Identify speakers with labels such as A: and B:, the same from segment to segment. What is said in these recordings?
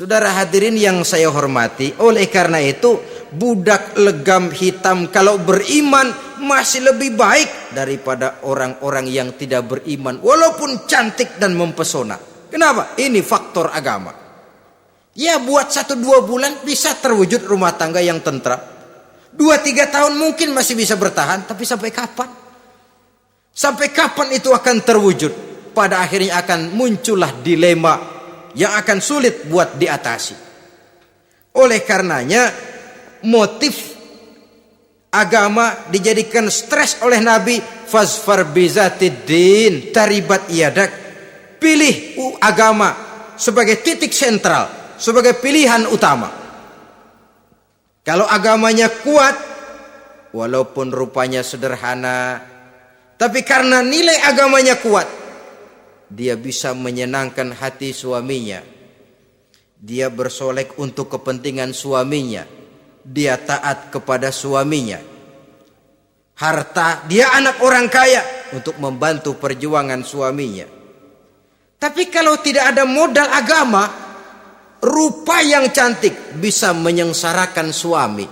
A: Saudara hadirin yang saya hormati, oleh karena itu budak legam hitam kalau beriman masih lebih baik daripada orang-orang yang tidak beriman walaupun cantik dan mempesona. Kenapa? Ini faktor agama. Ya, buat 1-2 bulan bisa terwujud rumah tangga yang tentram. 2-3 tahun mungkin masih bisa bertahan, tapi sampai kapan? Sampai kapan itu akan terwujud? Pada akhirnya akan muncullah dilema yang akan sulit buat diatasi. Oleh karenanya motif agama dijadikan stres oleh Nabi. Fazfar bizatiddin taribat yadak. Pilih agama sebagai titik sentral, sebagai pilihan utama. Kalau agamanya kuat, walaupun rupanya sederhana, tapi karena nilai agamanya kuat, dia bisa menyenangkan hati suaminya. Dia bersolek untuk kepentingan suaminya. Dia taat kepada suaminya. Harta, dia anak orang kaya untuk membantu perjuangan suaminya. Tapi kalau tidak ada modal agama, rupa yang cantik bisa menyengsarakan suami.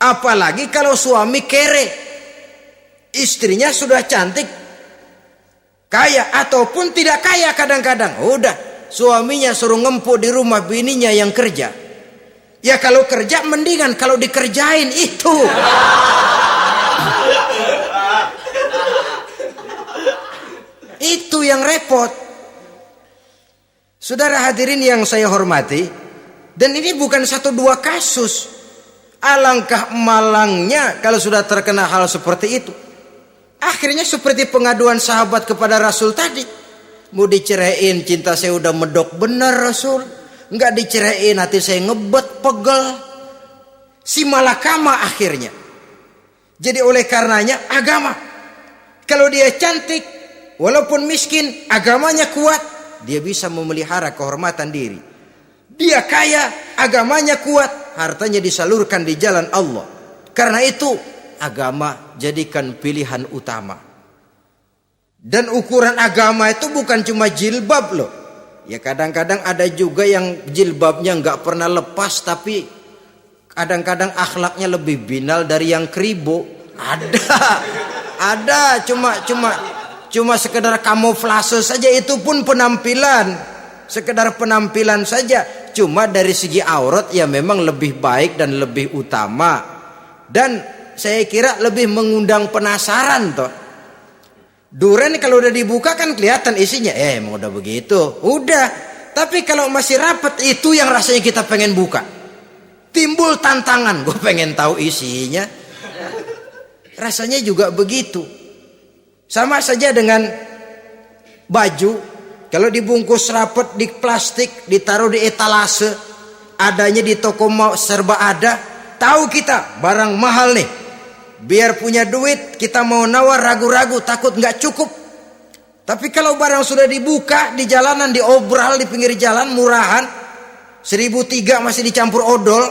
A: Apalagi kalau suami kere. Istrinya sudah cantik, kaya ataupun tidak kaya kadang-kadang. Udah, suaminya suruh ngempuk di rumah, bininya yang kerja. Ya kalau kerja mendingan kalau dikerjain itu. Itu yang repot. Saudara hadirin yang saya hormati, dan ini bukan 1-2 kasus. Alangkah malangnya kalau sudah terkena hal seperti itu. Akhirnya seperti pengaduan sahabat kepada Rasul tadi. Mau diceraiin, cinta saya udah medok bener Rasul. Enggak diceraiin, hati saya ngebet, pegel. Si malakama akhirnya. Jadi oleh karenanya agama. Kalau dia cantik, walaupun miskin, agamanya kuat, dia bisa memelihara kehormatan diri. Dia kaya, agamanya kuat, hartanya disalurkan di jalan Allah. Karena itu agama jadikan pilihan utama. Dan ukuran agama itu bukan cuma jilbab loh. Ya kadang-kadang ada juga yang jilbabnya nggak pernah lepas, tapi kadang-kadang akhlaknya lebih binal dari yang kribo. Ada cuma sekedar kamuflase saja, itu pun penampilan. Sekedar penampilan saja. Cuma dari segi aurat ya memang lebih baik dan lebih utama. Dan saya kira lebih mengundang penasaran toh. Duren kalau udah dibuka kan kelihatan isinya. Emang udah begitu. Udah. Tapi kalau masih rapat, itu yang rasanya kita pengen buka. Timbul tantangan. Gue pengen tahu isinya. Rasanya juga begitu. Sama saja dengan baju. Kalau dibungkus rapat di plastik, ditaruh di etalase, adanya di toko mau serba ada. Tahu kita barang mahal nih. Biar punya duit kita mau nawar ragu-ragu, takut nggak cukup. Tapi kalau barang sudah dibuka di jalanan, diobral di pinggir jalan murahan, 1.003 masih dicampur odol.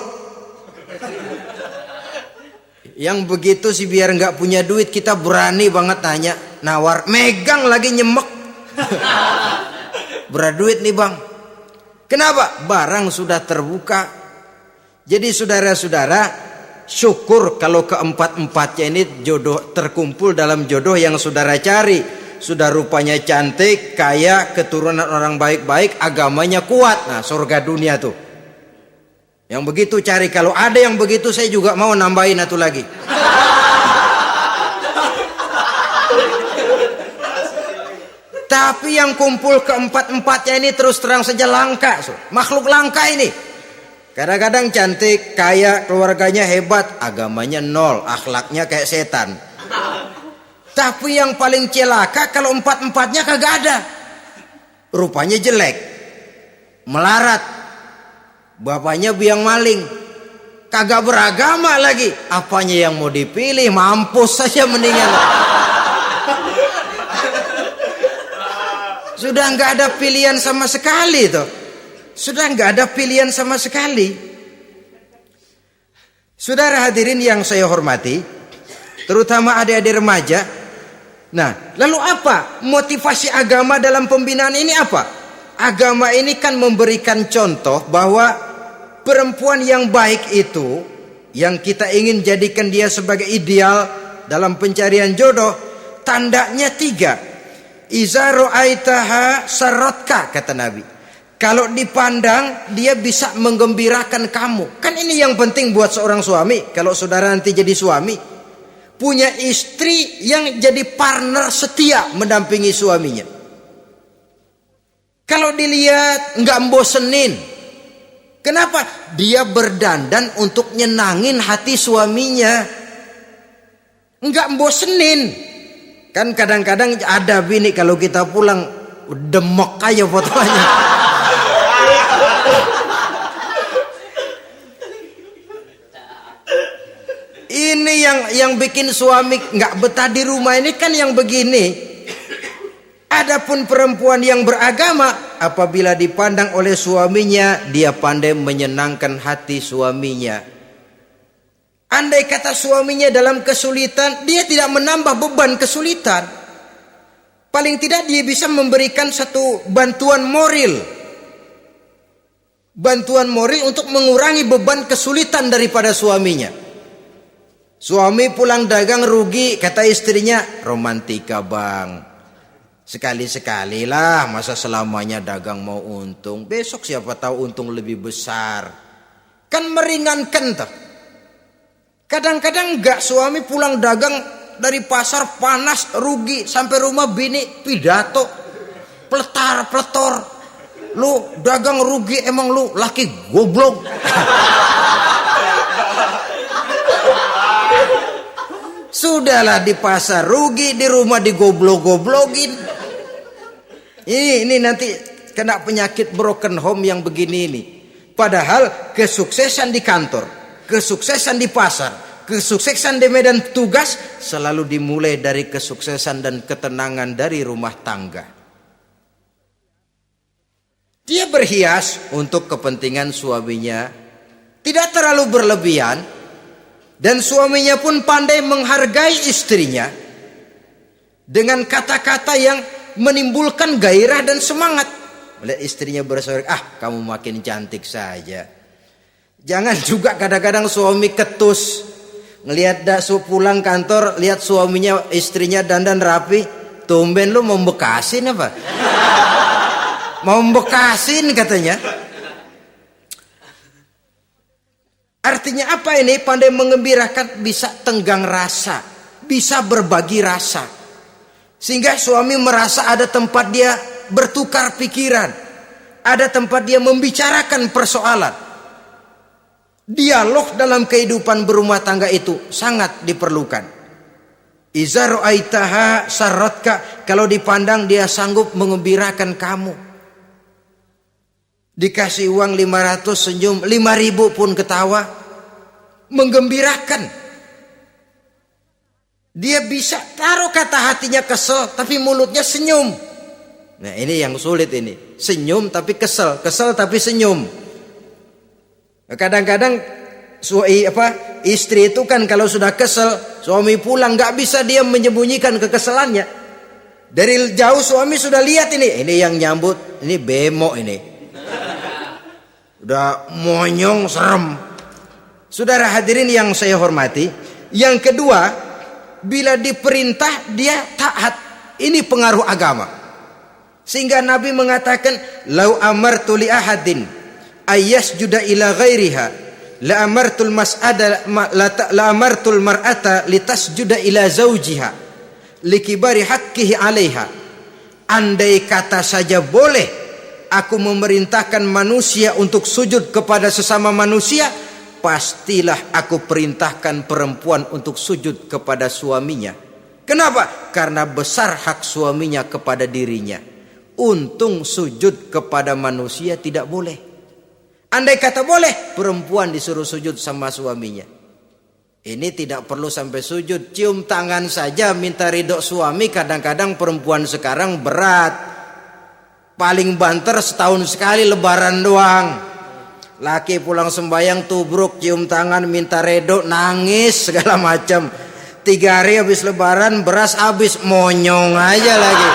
A: Yang begitu sih biar nggak punya duit kita berani banget tanya, nawar, megang lagi nyemek. Berat duit nih bang. Kenapa? Barang sudah terbuka. Jadi saudara-saudara, syukur kalau keempat-empatnya ini jodoh terkumpul dalam jodoh yang saudara cari. Sudah rupanya cantik, kaya, keturunan orang baik-baik, agamanya kuat. Nah, surga dunia tuh. Yang begitu cari. Kalau ada yang begitu saya juga mau nambahin satu lagi. Tapi yang kumpul keempat-empatnya ini terus terang saja langka. Makhluk langka ini. Kadang-kadang cantik, kaya, keluarganya hebat, agamanya nol, akhlaknya kayak setan. Tapi yang paling celaka kalau empat-empatnya kagak ada. Rupanya jelek, melarat, bapaknya biang maling, kagak beragama lagi. Apanya yang mau dipilih? Mampus saja mendingan. Sudah nggak ada pilihan sama sekali tuh. Sudah nggak ada pilihan sama sekali. Saudara hadirin yang saya hormati, terutama adik-adik remaja. Nah, lalu apa motivasi agama dalam pembinaan ini apa? Agama ini kan memberikan contoh bahwa perempuan yang baik itu, yang kita ingin jadikan dia sebagai ideal dalam pencarian jodoh, tandanya 3. Iza ra'aitaha sarratka, kata Nabi. Kalau dipandang dia bisa menggembirakan kamu. Kan ini yang penting buat seorang suami. Kalau saudara nanti jadi suami, punya istri yang jadi partner setia mendampingi suaminya. Kalau dilihat nggak bosenin. Kenapa? Dia berdandan untuk nyenangin hati suaminya. Nggak bosenin. Kan kadang-kadang ada bini kalau kita pulang demek aja fotonya. Ini yang bikin suami nggak betah di rumah ini kan yang begini. Adapun perempuan yang beragama, apabila dipandang oleh suaminya, dia pandai menyenangkan hati suaminya. Andai kata suaminya dalam kesulitan, dia tidak menambah beban kesulitan. Paling tidak dia bisa memberikan satu bantuan moral. Bantuan moral untuk mengurangi beban kesulitan daripada suaminya. Suami pulang dagang rugi, kata istrinya, romantika bang. Sekali-sekali lah, masa selamanya dagang mau untung. Besok siapa tahu untung lebih besar. Kan meringankan tuh. Kadang-kadang enggak, suami pulang dagang dari pasar panas, rugi, sampai rumah bini pidato, pletar-pletor. Lu dagang rugi, emang lu laki goblok. Sudahlah, di pasar rugi, di rumah digoblok-goblokin. Ini nanti kena penyakit broken home yang begini ini. Padahal kesuksesan di kantor, kesuksesan di pasar, kesuksesan di medan tugas selalu dimulai dari kesuksesan dan ketenangan dari rumah tangga. Dia berhias untuk kepentingan suaminya, tidak terlalu berlebihan, dan suaminya pun pandai menghargai istrinya dengan kata-kata yang menimbulkan gairah dan semangat. Melihat istrinya bersorak, kamu makin cantik saja. Jangan juga kadang-kadang suami ketus, ngelihat pulang kantor, lihat suaminya, istrinya dandan rapi, tumben lu mau bekasin apa? Mau bekasin katanya. Artinya apa ini? Pandai mengembirakan, bisa tenggang rasa, bisa berbagi rasa. Sehingga suami merasa ada tempat dia bertukar pikiran, ada tempat dia membicarakan persoalan. Dialog dalam kehidupan berumah tangga itu sangat diperlukan. Iza ra'aitaha sarratka, kalau dipandang dia sanggup mengembirakan kamu. Dikasih uang 500 senyum, 5.000 pun ketawa, menggembirakan. Dia bisa taruh kata hatinya kesel, tapi mulutnya senyum. Nah ini yang sulit ini. Senyum tapi kesel, kesel tapi senyum. Kadang-kadang istri itu kan kalau sudah kesel, suami pulang nggak bisa dia menyembunyikan kekesalannya. Dari jauh suami sudah lihat ini yang nyambut, ini bemo ini. Udah monyong serem. Saudara hadirin yang saya hormati, yang kedua, bila diperintah dia taat. Ini pengaruh agama. Sehingga Nabi mengatakan, "Lau amartu li ahadin ayyasjuda ila ghairiha, la amartul mar'ata litasjuda ila zawjiha likibari haqqihi 'alaiha." Andai kata saja boleh aku memerintahkan manusia untuk sujud kepada sesama manusia, pastilah aku perintahkan perempuan untuk sujud kepada suaminya. Kenapa? Karena besar hak suaminya kepada dirinya. Untung sujud kepada manusia tidak boleh. Andai kata boleh, perempuan disuruh sujud sama suaminya. Ini tidak perlu sampai sujud, cium tangan saja minta ridho suami. Kadang-kadang perempuan sekarang berat. Paling banter setahun sekali lebaran doang. Laki pulang sembahyang tubruk, cium tangan minta redo, nangis segala macam. 3 hari habis lebaran beras habis, monyong aja lagi.